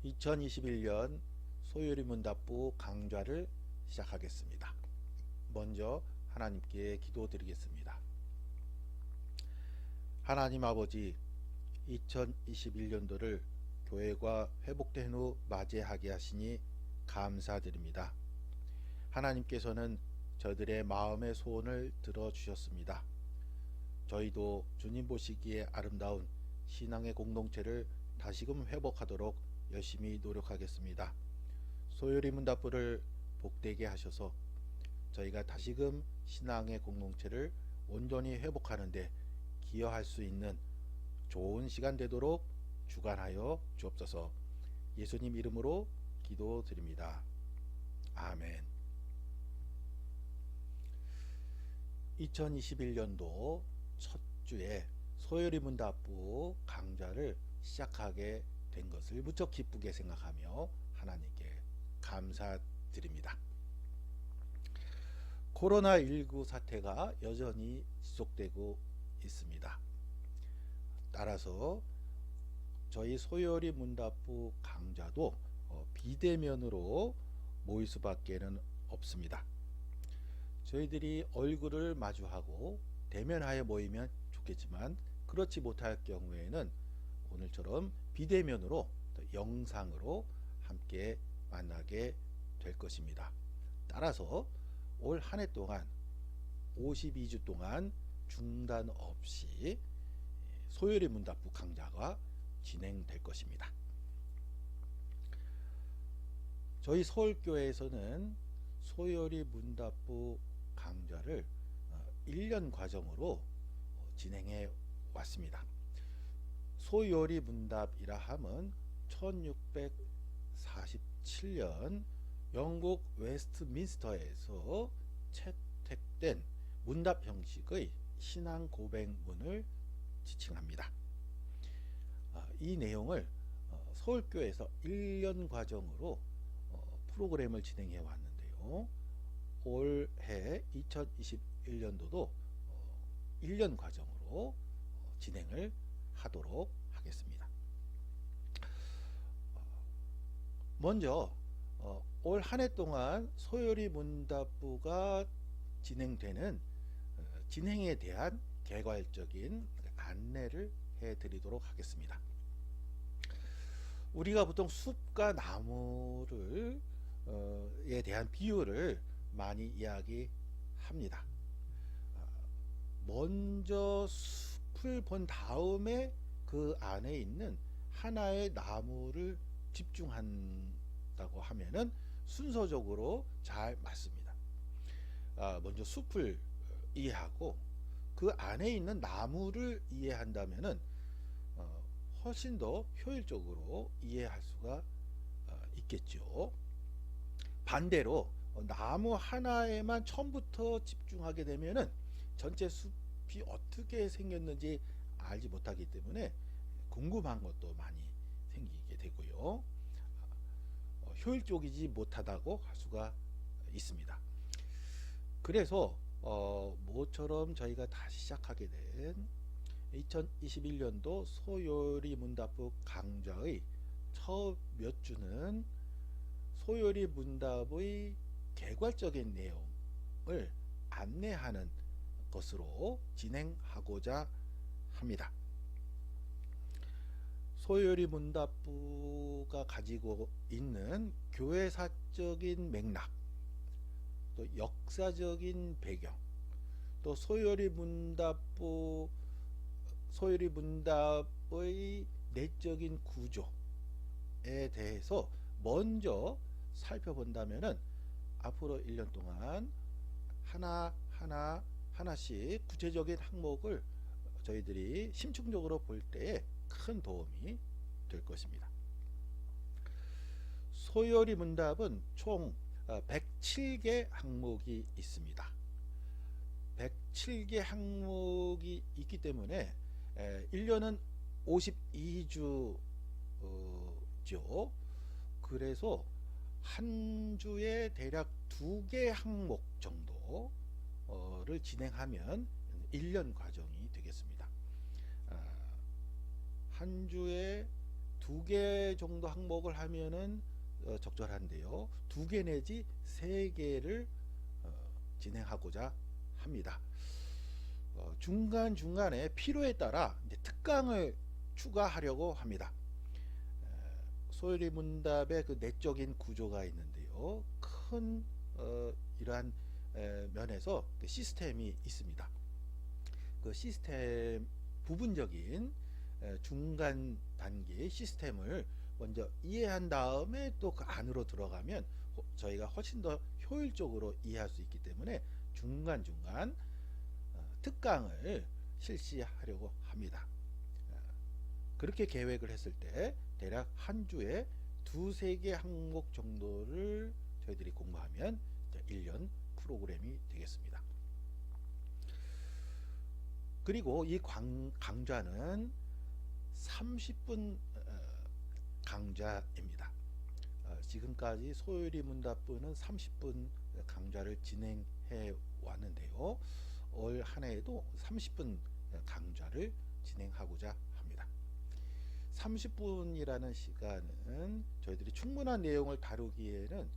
2021년 소요리 문답부 강좌를 시작하겠습니다. 먼저 하나님께 기도드리겠습니다. 하나님 아버지, 2021년도를 교회가 회복된 후 맞이하게 하시니 감사드립니다. 하나님께서는 저희들의 마음의 소원을 들어주셨습니다. 저희도 주님 보시기에 아름다운 신앙의 공동체를 다시금 회복하도록 열심히 노력하겠습니다. 소요리 문답부를 복되게 하셔서 저희가 다시금 신앙의 공동체를 온전히 회복하는데 기여할 수 있는 좋은 시간 되도록 주관하여 주옵소서. 예수님 이름으로 기도드립니다. 아멘. 2021년도 첫 주에 소요리 문답부 강좌를 시작하게 된 것을 무척 기쁘게 생각하며 하나님께 감사드립니다. 코로나19 사태가 여전히 지속되고 있습니다. 따라서 저희 소요리 문답부 강좌도 비대면으로 모일 수밖에는 없습니다. 저희들이 얼굴을 마주하고 대면하여 모이면 좋겠지만 그렇지 못할 경우에는 오늘처럼 비대면으로 영상으로 함께 만나게 될 것입니다. 따라서 올 한 해 동안 52주 동안 중단 없이 소요리 문답부 강좌가 진행될 것입니다. 저희 서울교회에서는 소요리 문답부 강좌를 1년 과정으로 진행해 왔습니다. 소요리 문답이라 함은 1647년 영국 웨스트민스터에서 채택된 문답 형식의 신앙 고백문을 지칭합니다. 이 내용을 서울교회에서 1년 과정으로 프로그램을 진행해 왔는데요. 올해 2021년도도 1년 과정으로 진행을 하도록 하겠습니다. 먼저 올 한 해 동안 소요리 문답부가 진행되는 진행에 대한 개괄적인 안내를 해드리도록 하겠습니다. 우리가 보통 숲과 나무를 에 대한 비유를 많이 이야기합니다. 먼저 숲을 본 다음에 그 안에 있는 하나의 나무를 집중한다고 하면은 순서적으로 잘 맞습니다. 먼저 숲을 이해하고 그 안에 있는 나무를 이해한다면은 훨씬 더 효율적으로 이해할 수가 있겠죠. 반대로 나무 하나에만 처음부터 집중하게 되면은 전체 숲이 어떻게 생겼는지 알지 못하기 때문에 궁금한 것도 많이 생기게 되고요. 효율적이지 못하다고 할 수가 있습니다. 그래서 모처럼 저희가 다시 시작하게 된 2021년도 소요리 문답부 강좌의 첫 몇 주는 소요리 문답의 개괄적인 내용을 안내하는 것으로 진행하고자 합니다. 소요리 문답부가 가지고 있는 교회사적인 맥락, 또 역사적인 배경, 또 소요리 문답의 내적인 구조에 대해서 먼저 살펴본다면은 앞으로 1년 동안 하나씩 구체적인 항목을 저희들이 심층적으로 볼 때에 큰 도움이 될 것입니다. 소요리 문답은 총 107개 항목이 있습니다. 107개 항목이 있기 때문에 1년은 52주죠. 그래서 한 주에 대략 2개 항목 정도를 진행하면 1년 과정이 되겠습니다. 한 주에 두 개 정도 항목을 하면은 적절한데요. 두 개 내지 세 개를 진행하고자 합니다. 중간중간에 필요에 따라 이제 특강을 추가하려고 합니다. 소요리 문답의 그 내적인 구조가 있는데요. 큰 이러한 면에서 그 시스템이 있습니다. 그 시스템 부분적인 중간 단계의 시스템을 먼저 이해한 다음에 또 그 안으로 들어가면 저희가 훨씬 더 효율적으로 이해할 수 있기 때문에 중간중간 특강을 실시하려고 합니다. 그렇게 계획을 했을 때 대략 한 주에 두세 개 항목 정도를 저희들이 공부하면 1년 프로그램이 되겠습니다. 그리고 이 강좌는 30분 강좌입니다. 지금까지 소요리 문답부는 30분 강좌를 진행해 왔는데요. 올 한 해에도 30분 강좌를 진행하고자 합니다. 30분이라는 시간은 저희들이 충분한 내용을 다루기에는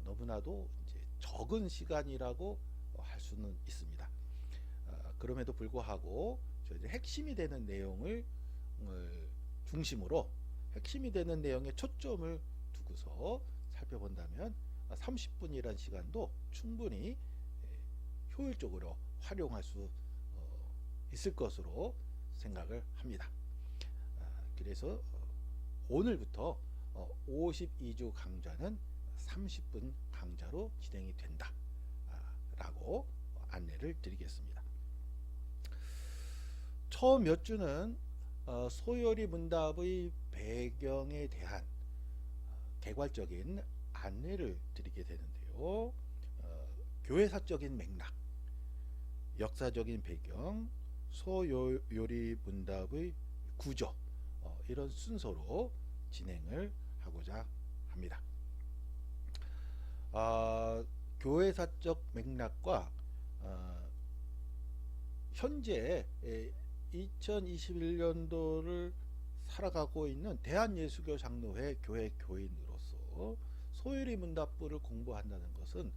너무나도 이제 적은 시간이라고 할 수는 있습니다. 그럼에도 불구하고 저희들이 핵심이 되는 내용을 중심으로 핵심이 되는 내용에 초점을 두고서 살펴본다면 30분이라는 시간도 충분히 효율적으로 활용할 수 있을 것으로 생각을 합니다. 그래서 오늘부터 52주 강좌는 30분 강좌로 진행이 된다 라고 안내를 드리겠습니다. 처음 몇 주는 소요리 문답의 배경에 대한 개괄적인 안내를 드리게 되는데요. 교회사적인 맥락, 역사적인 배경, 소요리 문답의 구조, 이런 순서로 진행을 하고자 합니다. 교회사적 맥락과 현재 2021년도를 살아가고 있는 대한예수교 장로회 교회 교인으로서 소요리 문답부를 공부한다는 것은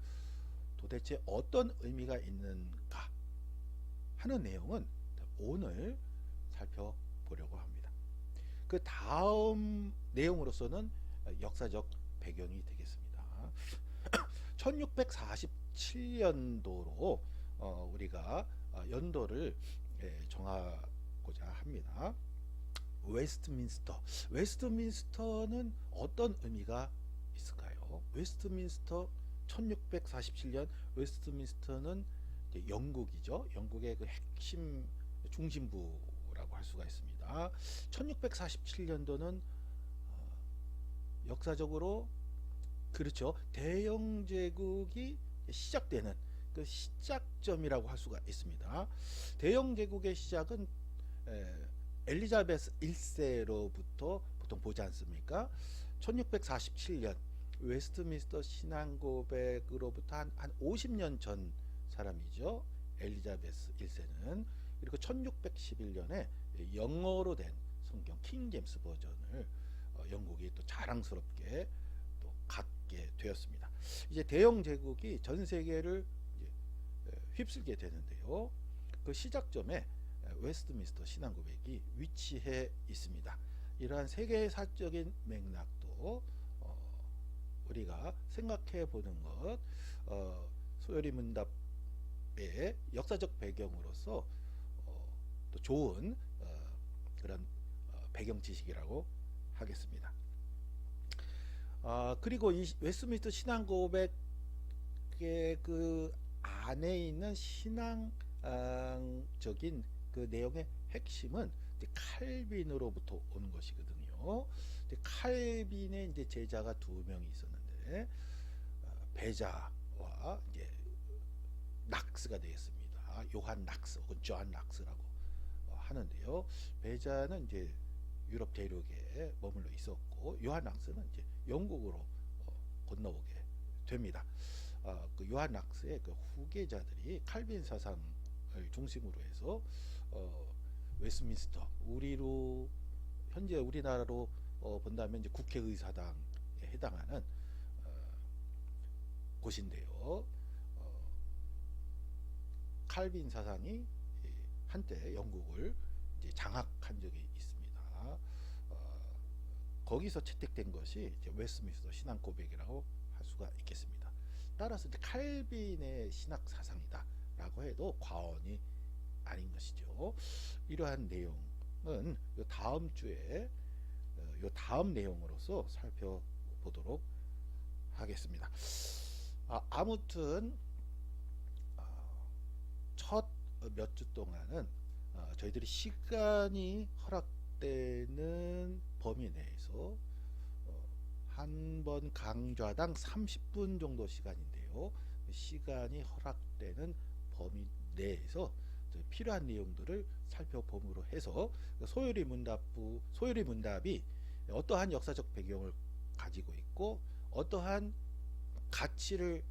도대체 어떤 의미가 있는가 하는 내용은 오늘 살펴보려고 합니다. 그 다음 내용으로서는 역사적 배경이 되겠습니다. 1647년도로 우리가 연도를 정하고자 합니다. 웨스트민스터는 어떤 의미가 있을까요? 웨스트민스터 1647년 웨스트민스터는 영국이죠. 영국의 그 핵심 중심부라고 할 수가 있습니다. 1647년도는 역사적으로 그렇죠. 대영 제국이 시작되는 그 시작점이라고 할 수가 있습니다. 대영 제국의 시작은 엘리자베스 1세로부터 보통 보지 않습니까? 1647년 웨스트민스터 신앙고백으로부터 한 50년 전 사람이죠. 엘리자베스 1세는. 그리고 1611년에 영어로 된 성경 킹제임스 버전을 영국이 또 자랑스럽게 또 갖게 되었습니다. 이제 대영 제국이 전 세계를 이제 휩쓸게 되는데요. 그 시작점에 웨스트민스터 신앙고백이 위치해 있습니다. 이러한 세계사적인 맥락도 우리가 생각해 보는 것, 소요리 문답의 역사적 배경으로서 또 좋은 그런 배경 지식이라고 하겠습니다. 그리고 이 웨스트민스터 신앙고백의 그 안에 있는 신앙적인 그 내용의 핵심은 칼빈으로부터 온 것이거든요. 칼빈의 이제 제자가 두 명이 있었는데 베자와 이제 낙스가 되겠습니다. 요한 낙스 혹은 존 낙스라고 하는데요. 베자는 이제 유럽 대륙에 머물러 있었고 요한 낙스는 이제 영국으로 건너오게 됩니다. 그 요한 낙스의 그 후계자들이 칼빈 사상을 중심으로 해서 웨스트민스터, 현재 우리나라로 본다면 이제 국회의사당에 해당하는 곳인데요. 칼빈 사상이 한때 영국을 이제 장악한 적이 있습니다. 거기서 채택된 것이 이제 웨스트민스터 신앙 고백이라고 할 수가 있겠습니다. 따라서 이제 칼빈의 신학 사상이다라고 해도 과언이 아닌 것이죠. 이러한 내용은 요 다음 주에 요 다음 내용으로서 살펴보도록 하겠습니다. 아무튼 첫 몇 주 동안은 저희들이 시간이 허락되는 범위 내에서 한 번 강좌당 30분 정도 시간인데요. 시간이 허락되는 범위 내에서 필요한 내용들을 살펴봄으로 해서 소요리 문답이 어떠한 역사적 배경을 가지고 있고 어떠한 가치를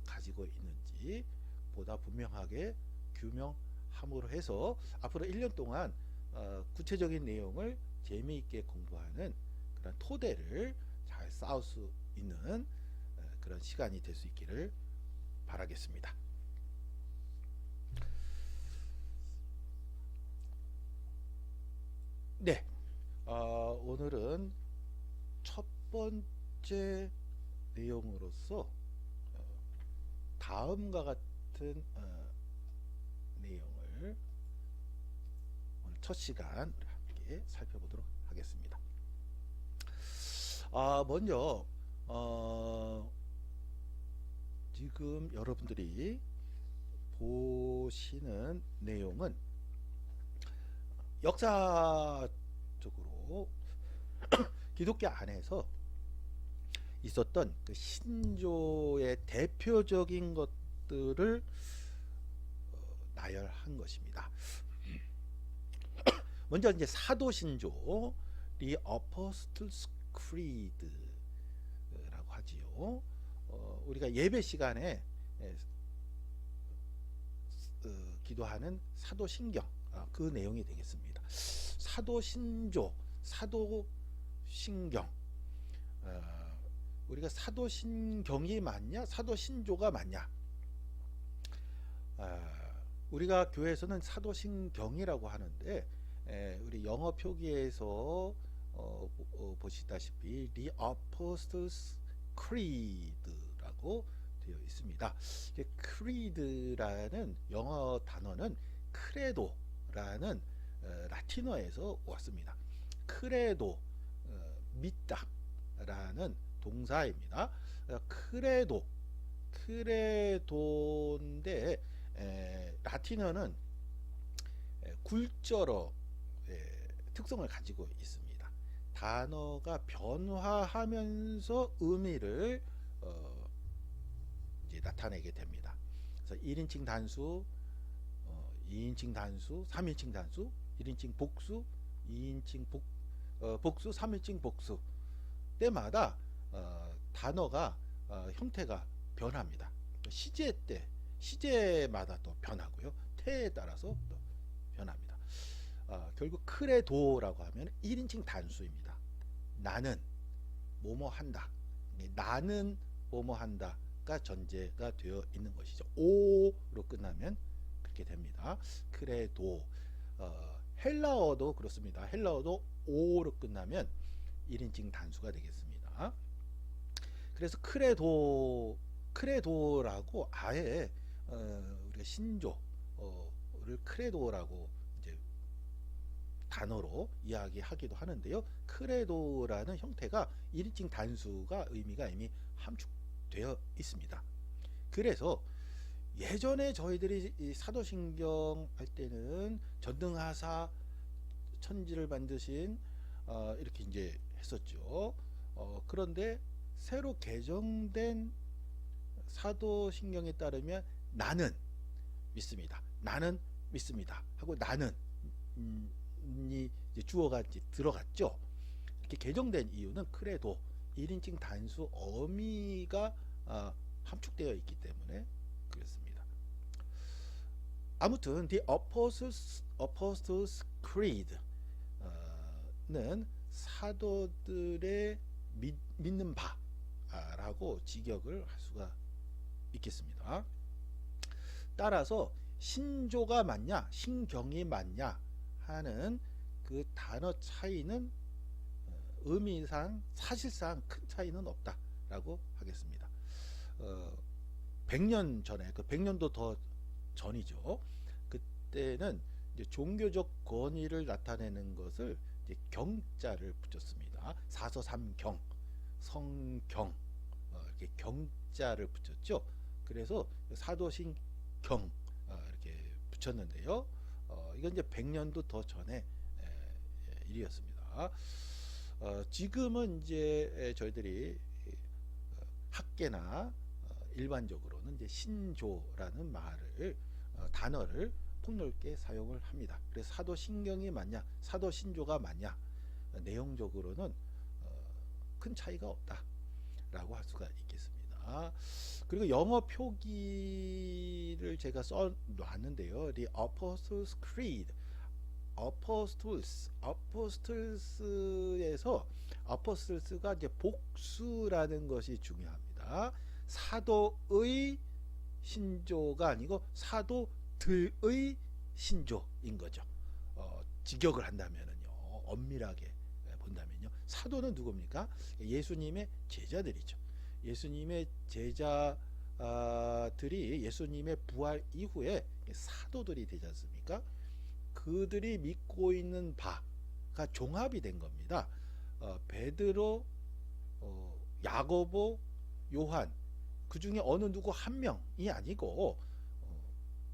가지고 있는지 보다 분명하게 규명함으로 해서 앞으로 1년 동안 구체적인 내용을 재미있게 공부하는 그런 토대를 잘 쌓을 수 있는 그런 시간이 될 수 있기를 바라겠습니다. 네, 오늘은 첫 번째 내용으로서 다음과 같은 내용을 오늘 첫 시간 함께 살펴보도록 하겠습니다. 먼저 지금 여러분들이 보시는 내용은 역사적으로 기독교 안에서 있었던 그 신조의 대표적인 것들을 나열한 것입니다. 먼저 이제 사도신조, The Apostles' Creed라고 하지요. 우리가 예배 시간에 기도하는 사도신경, 그 내용이 되겠습니다. 사도신조, 사도신경. 우리가 사도신경이 맞냐, 사도신조가 맞냐? 우리가 교회에서는 사도신경이라고 하는데 우리 영어 표기에서 보시다시피 The Apostles' Creed라고 되어 있습니다. Creed라는 영어 단어는 크레도라는 라틴어에서 왔습니다. 크레도, 믿다라는 동사입니다. 크레도인데 라틴어는 굴절어 특성을 가지고 있습니다. 단어가 변화하면서 의미를 이제 나타내게 됩니다. 그래서 1인칭 단수, 2인칭 단수, 3인칭 단수, 1인칭 복수, 2인칭 복수, 3인칭 복수 때마다 단어가 형태가 변합니다. 시제 때 시제마다 또 변하고요. 태에 따라서 또 변합니다. 결국 크레도라고 하면 1인칭 단수입니다. 나는 뭐뭐 한다. 나는 뭐뭐 한다가 전제가 되어 있는 것이죠. 오로 끝나면 그렇게 됩니다. 크레도. 헬라어도 그렇습니다. 헬라어도 오로 끝나면 1인칭 단수가 되겠습니다. 그래서 크레도라고 아예 우리가 신조를 크레도라고 이제 단어로 이야기하기도 하는데요. 크레도라는 형태가 1인칭 단수가 의미가 이미 함축되어 있습니다. 그래서 예전에 저희들이 이 사도신경 할 때는 전등하사 천지를 만드신 이렇게 이제 했었죠. 그런데 새로 개정된 사도신경에 따르면 나는 믿습니다. 나는 믿습니다. 하고 나는 이 주어가 이제 들어갔죠. 이렇게 개정된 이유는 크레도 1인칭 단수 어미가 함축되어 있기 때문에 그렇습니다. 아무튼 The Apostles' Creed 는 사도들의 믿는 바라고 직역을 할 수가 있겠습니다. 따라서 신조가 맞냐 신경이 맞냐 하는 그 단어 차이는 의미상 사실상 큰 차이는 없다라고 하겠습니다. 100년 전에, 그 100년도 더 전이죠. 그때는 이제 종교적 권위를 나타내는 것을 이제 경자를 붙였습니다. 사서삼경, 성경, 이렇게 경자를 붙였죠. 그래서 사도신경 이렇게 붙였는데요. 이건 이제 100년도 더 전에 일이었습니다. 지금은 이제 저희들이 학계나 일반적으로는 이제 신조라는 말을 단어를 폭넓게 사용을 합니다. 그래서 사도신경이 맞냐, 사도신조가 맞냐, 내용적으로는 큰 차이가 없다라고 할 수가 있겠습니다. 그리고 영어 표기를 제가 써놨는데요. The Apostles' Creed, Apostles에서 Apostles가 이제 복수라는 것이 중요합니다. 사도의 신조가 아니고 사도들의 신조인 거죠. 직역을 한다면은요, 엄밀하게 본다면요, 사도는 누굽니까? 예수님의 제자들이죠. 예수님의 제자들이 예수님의 부활 이후에 사도들이 되지 않습니까? 그들이 믿고 있는 바가 종합이 된 겁니다. 베드로, 야고보, 요한, 그 중에 어느 누구 한 명이 아니고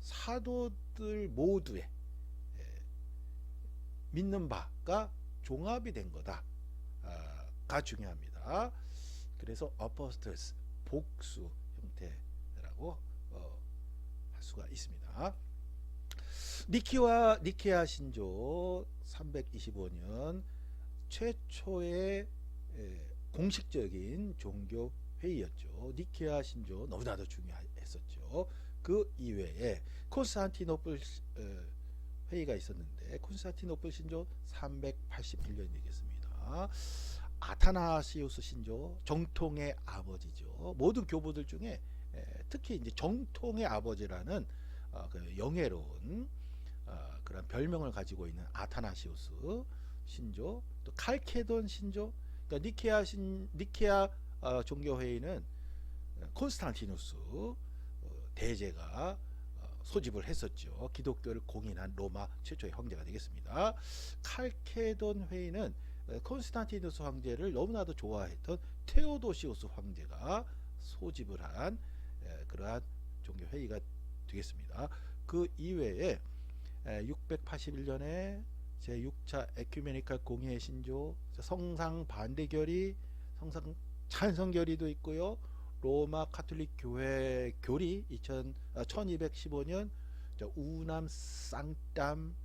사도들 모두의 믿는 바가 종합이 된 거다가 중요합니다. 그래서 apostles 복수 형태라고 할 수가 있습니다. 니케아 신조 325년 최초의 공식적인 종교 회의였죠. 니케아 신조 너무나도 중요했었죠. 그 이외에 콘스탄티노플 회의가 있었는데 콘스탄티노플 신조 381년 되겠습니다. 아타나시우스 신조, 정통의 아버지죠. 모든 교부들 중에 특히 이제 정통의 아버지라는 그 영예로운 그런 별명을 가지고 있는 아타나시우스 신조, 또 칼케돈 신조, 그러니까 니케아 종교회의는 콘스탄티누스 대제가 소집을 했었죠. 기독교를 공인한 로마 최초의 황제가 되겠습니다. 칼케돈 회의는 콘스탄티누스 황제를 너무나도 좋아했던 테오도시우스 황제가 소집을 한 그러한 종교 회의가 되겠습니다. 그 이외에 681년에 제6차 에큐메니칼 공의회 신조, 성상 반대 결의, 성상 찬성 결의도 있고요. 로마 카톨릭 교회 교리 1215년, 우남 쌍땀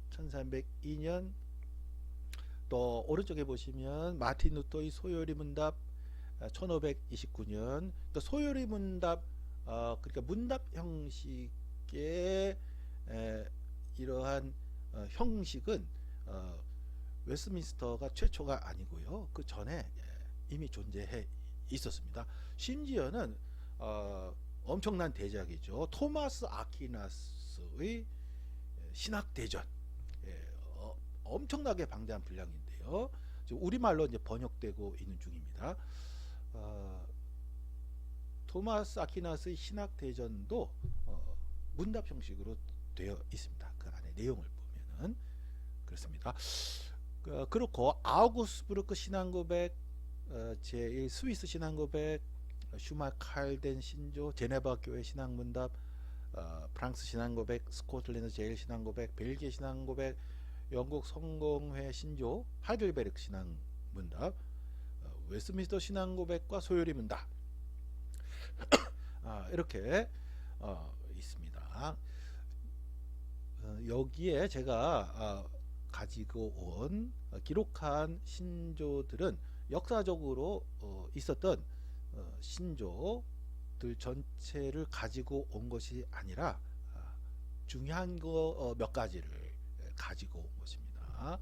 1302년, 또 오른쪽에 보시면 마틴 루터의 소요리 문답 1529년. 그러니까 소요리 문답, 그러니까 문답 형식의 이러한 형식은 웨스트민스터가 최초가 아니고요. 그 전에 이미 존재해 있었습니다. 심지어는 엄청난 대작이죠. 토마스 아퀴나스의 신학대전, 엄청나게 방대한 분량인데요. 지금 우리말로 이제 번역되고 있는 중입니다. 토마스 아퀴나스의 신학대전도 문답 형식으로 되어 있습니다. 그 안에 내용을 보면은 그렇습니다. 그렇고 아우구스부르크 신앙고백, 제1 스위스 신앙고백, 슈마칼덴 신조, 제네바 교회 신앙문답, 프랑스 신앙고백, 스코틀랜드 제1 신앙고백, 벨기에 신앙고백, 영국 성공회 신조, 하이델베르크 신앙문답, 웨스트민스터 신앙고백과 소요리 문답 이렇게 있습니다. 여기에 제가 가지고 온 기록한 신조들은 역사적으로 있었던 신조들 전체를 가지고 온 것이 아니라 중요한 거 몇 가지를 가지고 온 것입니다.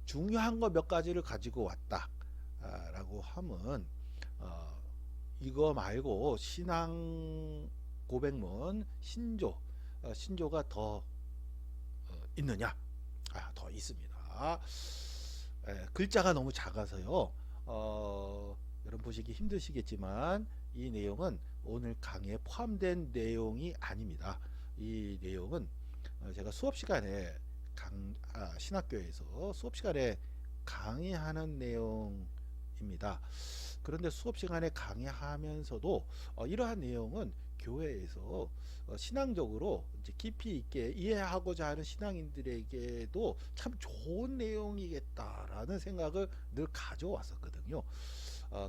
중요한 거 몇 가지를 가지고 왔다 라고 하면 이거 말고 신앙 고백문 신조가 더 있느냐? 더 있습니다. 글자가 너무 작아서요. 여러분 보시기 힘드시겠지만 이 내용은 오늘 강의에 포함된 내용이 아닙니다. 이 내용은 제가 수업 시간에 신학교에서 수업 시간에 강의하는 내용입니다. 그런데 수업 시간에 강의하면서도 이러한 내용은 교회에서 신앙적으로 이제 깊이 있게 이해하고자 하는 신앙인들에게도 참 좋은 내용이겠다라는 생각을 늘 가져왔었거든요.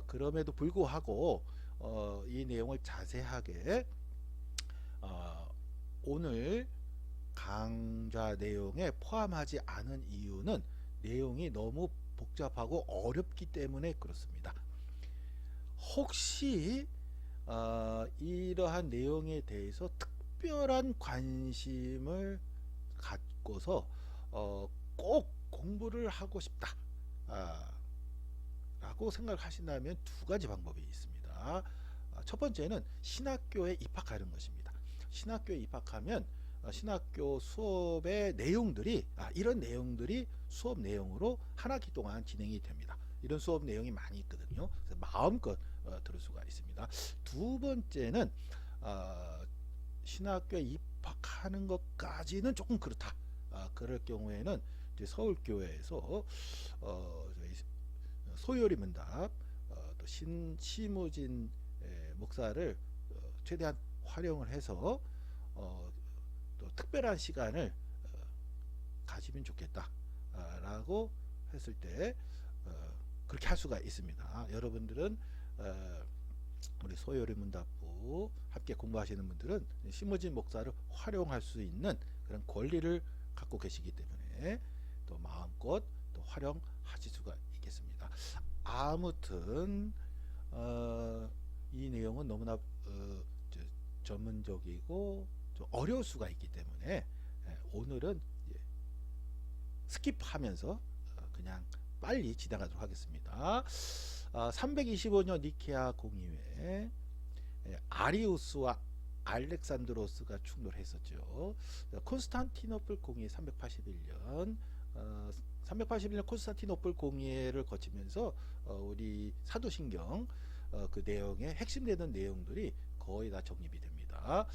그럼에도 불구하고 이 내용을 자세하게 오늘 강좌 내용에 포함하지 않은 이유는 내용이 너무 복잡하고 어렵기 때문에 그렇습니다. 혹시 이러한 내용에 대해서 특별한 관심을 갖고서 꼭 공부를 하고 싶다 라고 생각하신다면 두 가지 방법이 있습니다. 첫 번째는 신학교에 입학하는 것입니다. 신학교에 입학하면 신학교 수업의 내용들이 이런 내용들이 수업 내용으로 한 학기 동안 진행이 됩니다. 이런 수업 내용이 많이 있거든요. 그래서 마음껏 들을 수가 있습니다. 두 번째는 신학교에 입학하는 것까지는 조금 그렇다. 그럴 경우에는 이제 서울교회에서 저희 소요리 문답 또 심우진 목사를 최대한 활용을 해서 또 특별한 시간을 가지면 좋겠다 라고 했을 때 그렇게 할 수가 있습니다. 여러분들은 우리 소요리 문답부 함께 공부하시는 분들은 심우진 목사를 활용할 수 있는 그런 권리를 갖고 계시기 때문에 또 마음껏 또 활용하실 수가 있겠습니다. 아무튼 이 내용은 너무나 전문적이고 좀 어려울 수가 있기 때문에 오늘은 스킵하면서 그냥 빨리 지나가도록 하겠습니다. 325년 니케아 공의회 아리우스와 알렉산드로스가 충돌했었죠. 콘스탄티노플 공의회 381년 381년 콘스탄티노플 공의회를 거치면서 우리 사도신경 그 내용의 핵심되는 내용들이 거의 다 정립이 됩니다.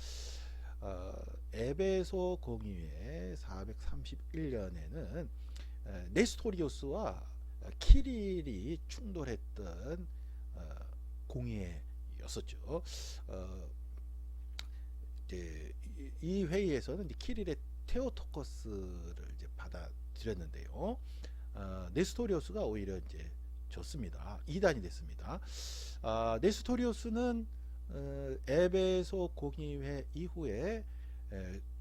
에베소 공의회 431년에는 네스토리우스와 키릴이 충돌했던 공의회였었죠. 이제 이 회의에서는 이제 키릴의 테오토커스를 이제 받아들였는데요. 네스토리우스가 오히려 이제 졌습니다. 이단이 됐습니다. 네스토리우스는 에베소 공의회 이후에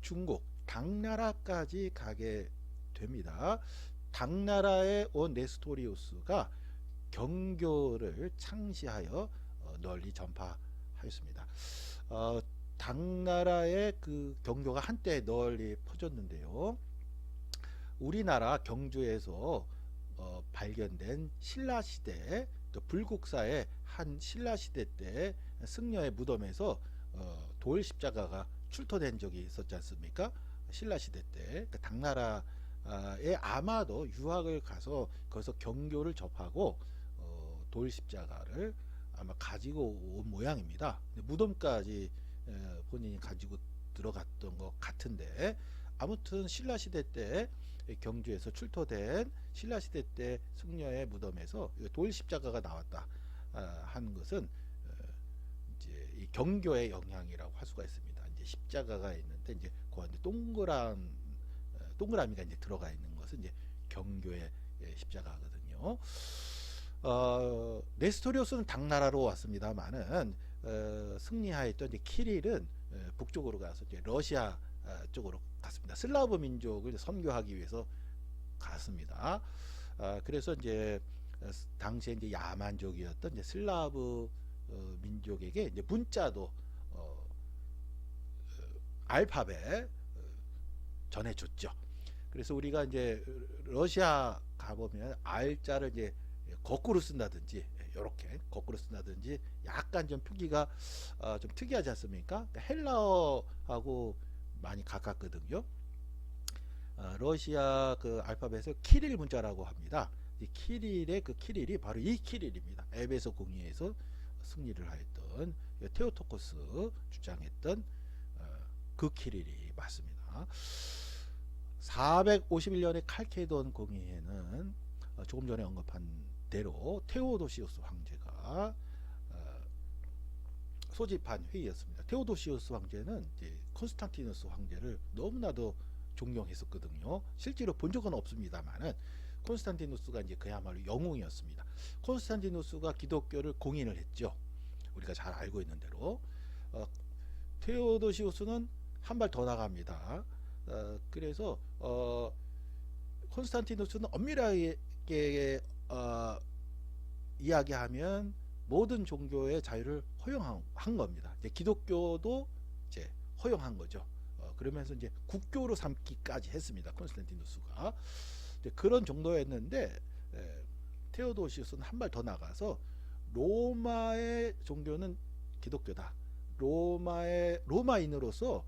중국 당나라까지 가게 됩니다. 당나라에 온 네스토리우스가 경교를 창시하여 널리 전파하였습니다. 당나라의 그 경교가 한때 널리 퍼졌는데요. 우리나라 경주에서 발견된 신라시대 또 불국사의 한 신라시대 때 승려의 무덤에서 돌 십자가가 출토된 적이 있었지 않습니까? 신라시대 때 그 당나라에 아마도 유학을 가서 거기서 경교를 접하고 돌 십자가를 아마 가지고 온 모양입니다. 무덤까지 본인이 가지고 들어갔던 것 같은데 아무튼 신라시대 때 경주에서 출토된 신라시대 때 승려의 무덤에서 돌 십자가가 나왔다 하는 것은 이제 이 경교의 영향이라고 할 수가 있습니다. 이제 십자가가 있는데 이제 그 안에 동그라미가 이제 들어가 있는 것은 이제 경교의 십자가거든요. 네스토리우스는 당나라로 왔습니다만은 승리하였던 이제 키릴은 북쪽으로 가서 이제 러시아 쪽으로 갔습니다. 슬라브 민족을 선교하기 위해서 갔습니다. 그래서 이제 당시에 이제 야만족이었던 이제 슬라브 민족에게 이제 문자도 알파벳 전해줬죠. 그래서 우리가 이제 러시아 가보면 R자를 이제 거꾸로 쓴다든지 이렇게 거꾸로 쓴다든지 약간 좀 표기가 좀 특이하지 않습니까? 그러니까 헬라어하고 많이 가깝거든요. 러시아 그 알파벳을 키릴 문자라고 합니다. 이 키릴의 그 키릴이 바로 이 키릴입니다. 에베소 공의에서 승리를 하였던 테오토코스 주장했던 그 키릴이 맞습니다. 451년의 칼케돈 공의회는 조금 전에 언급한 대로 테오도시우스 황제가 소집한 회의였습니다. 테오도시우스 황제는 이제 콘스탄티누스 황제를 너무나도 존경했었거든요. 실제로 본 적은 없습니다만은 콘스탄티누스가 이제 그야말로 영웅이었습니다. 콘스탄티누스가 기독교를 공인을 했죠. 우리가 잘 알고 있는 대로 테오도시우스는 한 발 더 나갑니다. 그래서 콘스탄티누스는 엄밀하게 이야기하면 모든 종교의 자유를 허용한 겁니다. 이제 기독교도 이제 허용한 거죠. 그러면서 이제 국교로 삼기까지 했습니다. 콘스탄티누스가 그런 정도였는데 테오도시우스는 한 발 더 나가서 로마의 종교는 기독교다. 로마인으로서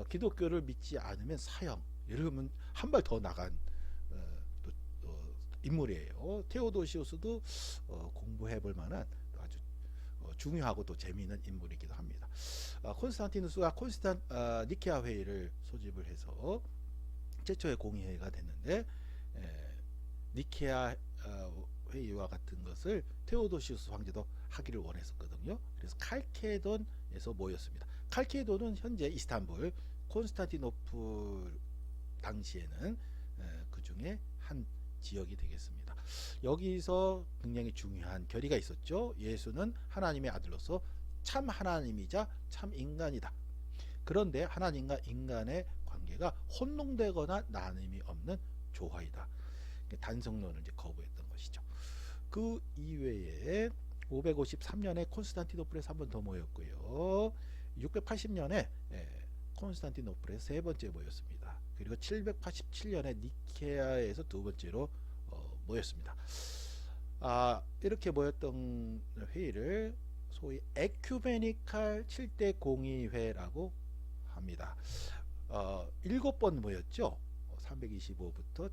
기독교를 믿지 않으면 사형. 이러면 한 발 더 나간 인물이에요. 테오도시우스도 공부해볼 만한 아주 중요하고 또 재미있는 인물이기도 합니다. 콘스탄티누스가 니케아 회의를 소집을 해서 최초의 공의회가 됐는데 니케아 회의와 같은 것을 테오도시우스 황제도 하기를 원했었거든요. 그래서 칼케돈에서 모였습니다. 칼케돈은 현재 이스탄불, 콘스탄티노플 당시에는 그 중에 한 지역이 되겠습니다. 여기서 굉장히 중요한 결의가 있었죠. 예수는 하나님의 아들로서 참 하나님이자 참 인간이다. 그런데 하나님과 인간의 관계가 혼동되거나 나눔이 없는 조화이다. 단성론을 이제 거부했던 것이죠. 그 이외에 553년에 콘스탄티노플에서 한 번 더 모였고요. 680년에 콘스탄티노플에서 세 번째 모였습니다. 그리고 787년에 니케아에서 두 번째로 모였습니다. 이렇게 모였던 회의를 소위 에큐메니칼 7대 공의회라고 합니다. 7번 모였죠. 325부터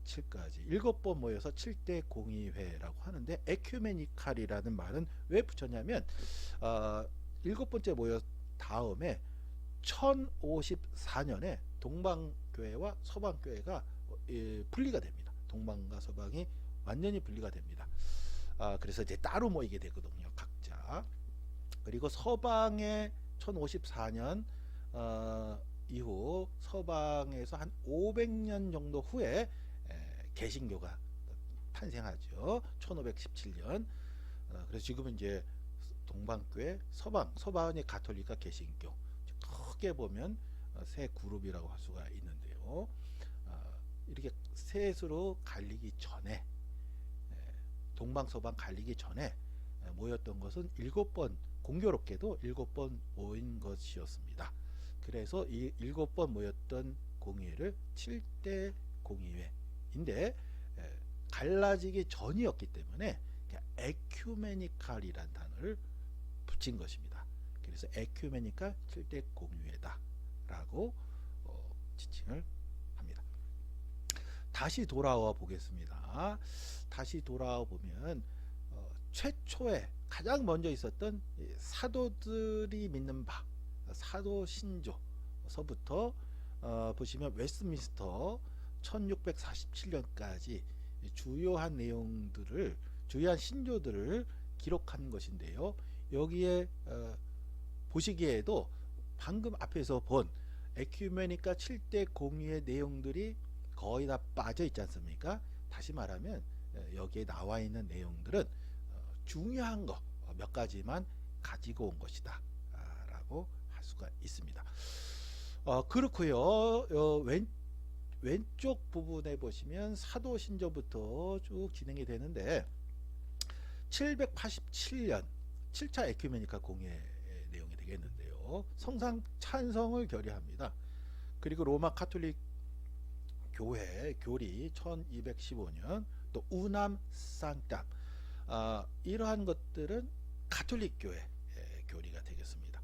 787까지 7번 모여서 7대 공의회라고 하는데 에큐메니칼이라는 말은 왜 붙였냐면 7번째 모였 다음에 1054년에 동방교회와 서방교회가 분리가 됩니다. 동방과 서방이 완전히 분리가 됩니다. 그래서 이제 따로 모이게 되거든요. 각자. 그리고 서방의 1054년 이후 서방에서 한 500년 정도 후에 개신교가 탄생하죠. 1517년. 그래서 지금은 이제 동방교회, 서방의 가톨릭과 개신교 크게 보면 세 그룹이라고 할 수가 있는데요. 이렇게 셋으로 갈리기 전에 동방서방 갈리기 전에 모였던 것은 7번 공교롭게도 7번 모인 것이었습니다. 그래서 이 7번 모였던 공의회를 7대 공의회인데 갈라지기 전이었기 때문에 에큐메니칼이라는 단어를 붙인 것입니다. 그래서 에큐메니칼 7대 공의회다라고 지칭을 합니다. 다시 돌아와 보겠습니다. 다시 돌아와 보면 최초에 가장 먼저 있었던 사도들이 믿는 바 사도 신조서부터 보시면 웨스트민스터 1647년까지 주요한 내용들을 주요한 신조들을 기록한 것인데요. 여기에 보시기에도 방금 앞에서 본 에큐메니카 7대 공의의 내용들이 거의 다 빠져 있지 않습니까? 다시 말하면 여기에 나와 있는 내용들은 중요한 거 몇 가지만 가지고 온 것이다 라고 할 수가 있습니다. 그렇고요. 왼쪽 부분에 보시면 사도신조부터 쭉 진행이 되는데 787년 7차 에큐메니카 공회 내용이 되겠는데요. 성상 찬성을 결의합니다. 그리고 로마 카톨릭 교회 교리 1215년, 또 우남 쌍땅, 이러한 것들은 가톨릭 교회 교리가 되겠습니다.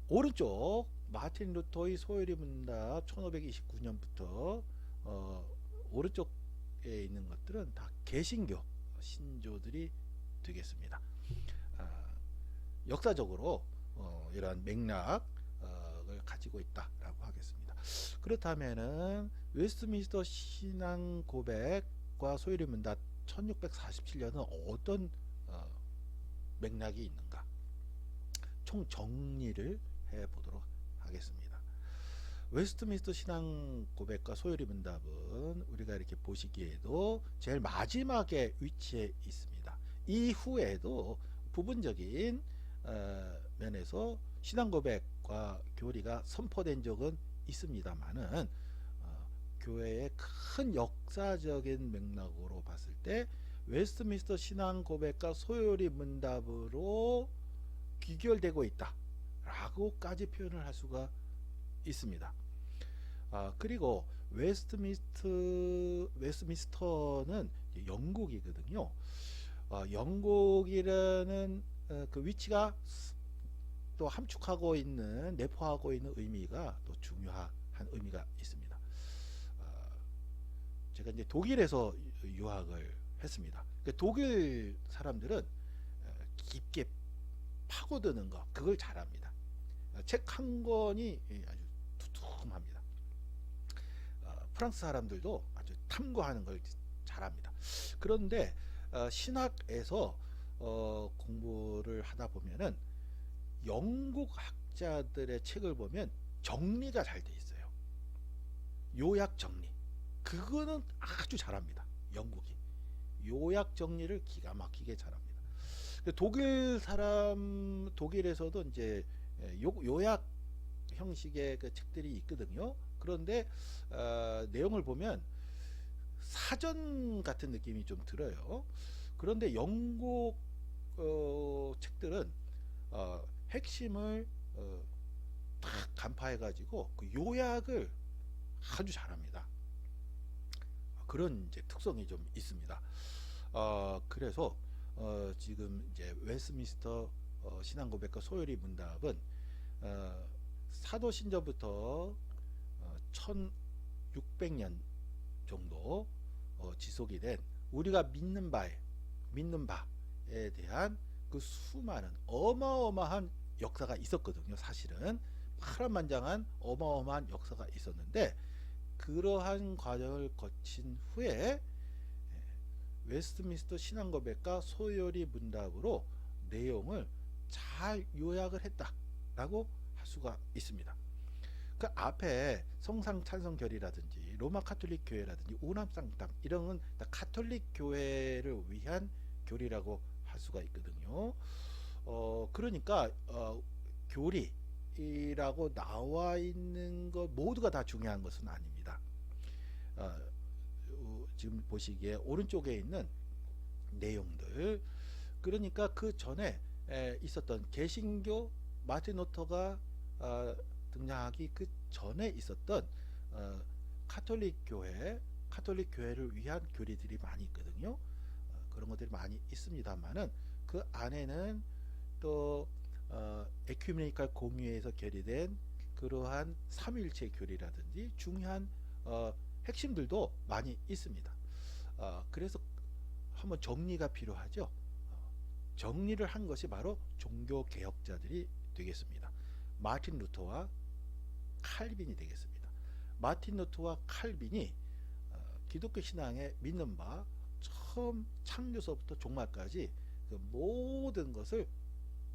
오른쪽 마틴 루터의 소요리 문답 1529년부터 오른쪽에 있는 것들은 다 개신교 신조들이 되겠습니다. 역사적으로 이러한 맥락을 가지고 있다라고 하겠습니다. 그렇다면은 웨스트민스터 신앙 고백과 소요리 문답 1647년은 어떤 맥락이 있는가? 총 정리를 해보도록 하겠습니다. 웨스트민스터 신앙 고백과 소요리 문답은 우리가 이렇게 보시기에도 제일 마지막에 위치해 있습니다. 이후에도 부분적인 면에서 신앙 고백과 교리가 선포된 적은 있습니다만은 교회의 큰 역사적인 맥락으로 봤을 때 웨스트민스터 신앙 고백과 소요리 문답으로 귀결되고 있다 라고까지 표현을 할 수가 있습니다. 그리고 웨스트민스터는 영국이거든요. 영국이라는 그 위치가 또 함축하고 있는, 내포하고 있는 의미가 또 중요한 의미가 있습니다. 제가 이제 독일에서 유학을 했습니다. 독일 사람들은 깊게 파고드는 거, 그걸 잘합니다. 책 한 권이 아주 두툼합니다. 프랑스 사람들도 아주 탐구하는 걸 잘합니다. 그런데 신학에서 공부를 하다 보면은 영국 학자들의 책을 보면 정리가 잘 돼 있어요. 요약 정리. 그거는 아주 잘합니다. 영국이. 요약 정리를 기가 막히게 잘합니다. 독일에서도 이제 요약 형식의 그 책들이 있거든요. 그런데 내용을 보면 사전 같은 느낌이 좀 들어요. 그런데 영국 책들은 핵심을 딱 간파해 가지고 그 요약을 아주 잘합니다. 그런 이제 특성이 좀 있습니다. 그래서 지금 이제 웨스트민스터 신앙 고백과 소요리 문답은 사도신전부터 1600년 정도 지속이 된 우리가 믿는 바에 대한 그 수많은 어마어마한 역사가 있었거든요. 사실은 파란만장한 어마어마한 역사가 있었는데, 그러한 과정을 거친 후에 웨스트민스터 신앙 고백과 소요리 문답으로 내용을 잘 요약을 했다라고 할 수가 있습니다. 그 앞에 성상 찬성 결의라든지 로마 카톨릭 교회라든지 우남쌍땅 이런 건 다 카톨릭 교회를 위한 교리라고 할 수가 있거든요. 그러니까 교리라고 나와 있는 것 모두가 다 중요한 것은 아닙니다. 지금 보시기에 오른쪽에 있는 내용들, 그러니까 그 전에 있었던 개신교 마틴 루터가 등장하기 그 전에 있었던 카톨릭 교회를 위한 교리들이 많이 있거든요. 그런 것들이 많이 있습니다만은 그 안에는 또 에큐메니칼 공유에서 결의된 그러한 삼위일체 교리라든지 중요한 핵심들도 많이 있습니다. 그래서 한번 정리가 필요하죠. 정리를 한 것이 바로 종교 개혁자들이 되겠습니다. 마틴 루터와 칼빈이 되겠습니다. 마틴 루터와 칼빈이 기독교 신앙에 믿는 바 처음 창조서부터 종말까지 그 모든 것을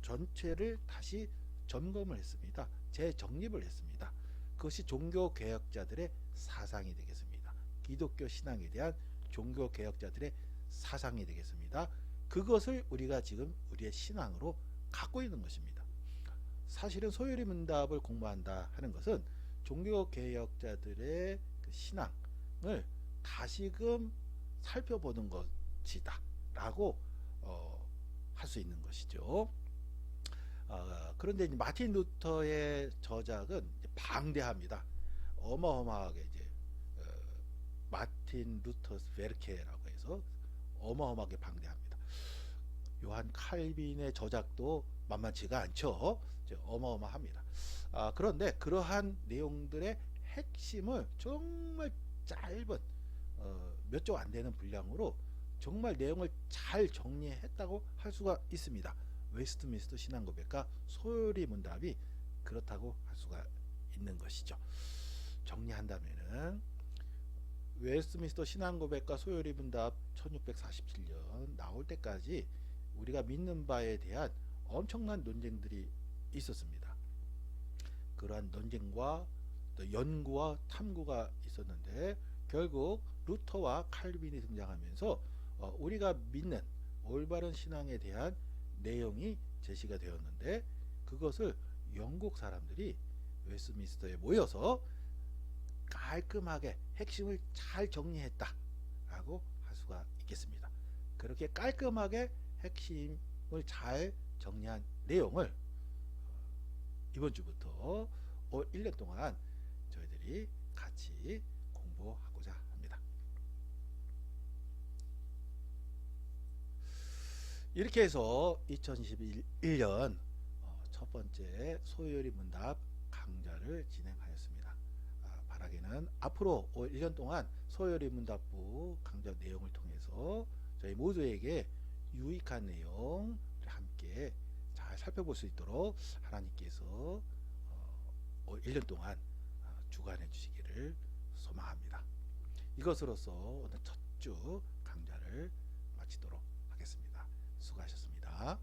전체를 다시 점검을 했습니다. 재정립을 했습니다. 그것이 종교 개혁자들의 사상이 되겠습니다. 기독교 신앙에 대한 종교 개혁자들의 사상이 되겠습니다. 그것을 우리가 지금 우리의 신앙으로 갖고 있는 것입니다. 사실은 소요리 문답을 공부한다 하는 것은 종교 개혁자들의 그 신앙을 다시금 살펴보는 것이다 라고 할 수 있는 것이죠. 그런데 이제 마틴 루터의 저작은 방대합니다. 어마어마하게 이제 마르틴 루터스 베르케라고 해서 어마어마하게 방대합니다. 요한 칼빈의 저작도 만만치가 않죠. 어마어마합니다. 그런데 그러한 내용들의 핵심을 정말 짧은 몇 조 안 되는 분량으로 정말 내용을 잘 정리했다고 할 수가 있습니다. 웨스트민스터 신앙고백과 소요리 문답이 그렇다고 할 수가 있는 것이죠. 정리한다면은 웨스트민스터 신앙고백과 소요리 문답 1647년 나올 때까지 우리가 믿는 바에 대한 엄청난 논쟁들이 있었습니다. 그러한 논쟁과 또 연구와 탐구가 있었는데 결국 루터와 칼빈이 등장하면서 우리가 믿는 올바른 신앙에 대한 내용이 제시가 되었는데 그것을 영국 사람들이 웨스트민스터에 모여서 깔끔하게 핵심을 잘 정리했다라고 할 수가 있겠습니다. 그렇게 깔끔하게 핵심을 잘 정리한 내용을 이번 주부터 올 1년 동안 저희들이 같이 공부하고자 합니다. 이렇게 해서 2021년 첫 번째 소요리 문답 강좌를 진행하였습니다. 바라기는 앞으로 올 1년 동안 소요리 문답부 강좌 내용을 통해서 저희 모두에게 유익한 내용을 함께 잘 살펴볼 수 있도록 하나님께서 올 1년 동안 주관해 주시기를 소망합니다. 이것으로서 오늘 첫 주 강좌를 마치도록 하겠습니다. 수고하셨습니다.